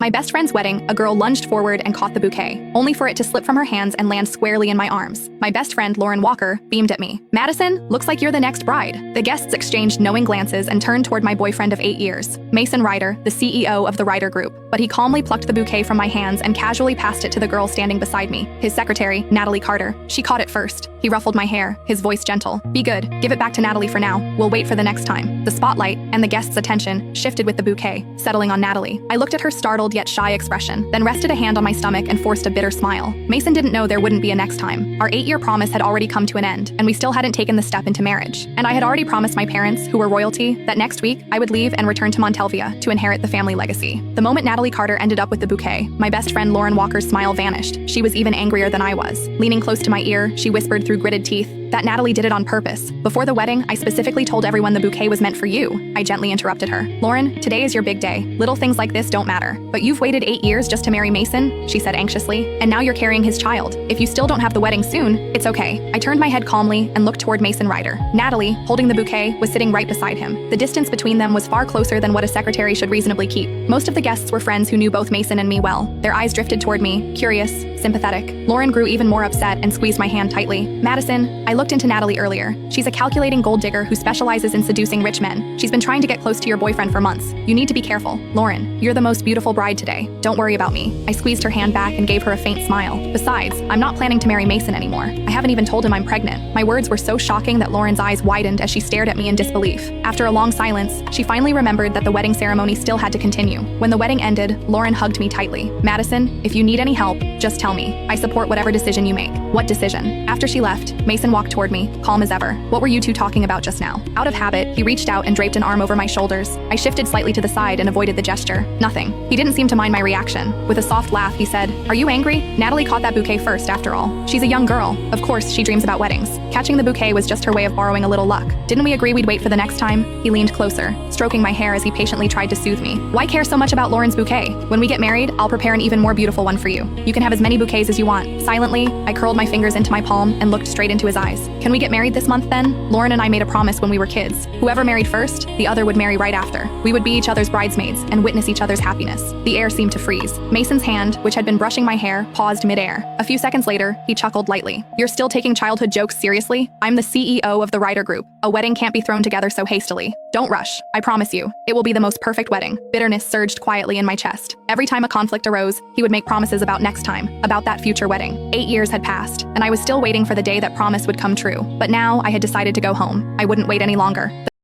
My best friend's wedding, a girl lunged forward and caught the bouquet, only for it to slip from her hands and land squarely in my arms. My best friend, Lauren Walker, beamed at me. "Madison, looks like you're the next bride." The guests exchanged knowing glances and turned toward my boyfriend of 8 years, Mason Ryder, the CEO of the Ryder Group. But he calmly plucked the bouquet from my hands and casually passed it to the girl standing beside me, his secretary, Natalie Carter. She caught it first. He ruffled my hair, his voice gentle. "Be good. Give it back to Natalie for now. We'll wait for the next time." The spotlight and the guests' attention shifted with the bouquet, settling on Natalie. I looked at her startled yet shy expression, then rested a hand on my stomach and forced a bitter smile. Mason didn't know there wouldn't be a next time. Our 8-year promise had already come to an end, and we still hadn't taken the step into marriage. And I had already promised my parents, who were royalty, that next week I would leave and return to Montelvia to inherit the family legacy. The moment Natalie Carter ended up with the bouquet, my best friend Lauren Walker's smile vanished. She was even angrier than I was. Leaning close to my ear, she whispered through gritted teeth, "That Natalie did it on purpose. Before the wedding, I specifically told everyone the bouquet was meant for you." I gently interrupted her. "Lauren, today is your big day. Little things like this don't matter. But you've waited 8 years just to marry Mason," she said anxiously, "and now you're carrying his child. If you still don't have the wedding soon, it's okay." I turned my head calmly and looked toward Mason Ryder. Natalie, holding the bouquet, was sitting right beside him. The distance between them was far closer than what a secretary should reasonably keep. Most of the guests were friends who knew both Mason and me well. Their eyes drifted toward me, curious, sympathetic. Lauren grew even more upset and squeezed my hand tightly. "Madison, I looked into Natalie earlier. She's a calculating gold digger who specializes in seducing rich men. She's been trying to get close to your boyfriend for months. You need to be careful. Lauren, you're the most beautiful bride today. Don't worry about me." I squeezed her hand back and gave her a faint smile. "Besides, I'm not planning to marry Mason anymore. I haven't even told him I'm pregnant." My words were so shocking that Lauren's eyes widened as she stared at me in disbelief. After a long silence, she finally remembered that the wedding ceremony still had to continue. When the wedding ended, Lauren hugged me tightly. "Madison, if you need any help, just tell me. I support whatever decision you make." "What decision?" After she left, Mason walked toward me, calm as ever. "What were you two talking about just now?" Out of habit, he reached out and draped an arm over my shoulders. I shifted slightly to the side and avoided the gesture. "Nothing." He didn't seem to mind my reaction. With a soft laugh, he said, "Are you angry? Natalie caught that bouquet first, after all. She's a young girl. Of course, she dreams about weddings. Catching the bouquet was just her way of borrowing a little luck. Didn't we agree we'd wait for the next time?" He leaned closer, stroking my hair as he patiently tried to soothe me. "Why care so much about Lauren's bouquet? When we get married, I'll prepare an even more beautiful one for you. You can have as many bouquets as you want." Silently, I curled my fingers into my palm and looked straight into his eyes. "Can we get married this month then?" Lauren and I made a promise when we were kids. Whoever married first, the other would marry right after. We would be each other's bridesmaids and witness each other's happiness. The air seemed to freeze. Mason's hand, which had been brushing my hair, paused midair. A few seconds later, he chuckled lightly. "You're still taking childhood jokes seriously? I'm the CEO of the Ryder Group. A wedding can't be thrown together so hastily. Don't rush. I promise you, it will be the most perfect wedding." Bitterness surged quietly in my chest. Every time a conflict arose, he would make promises about next time, about that future wedding. 8 years had passed, and I was still waiting for the day that promise would come true. But now I had decided to go home. I wouldn't wait any longer.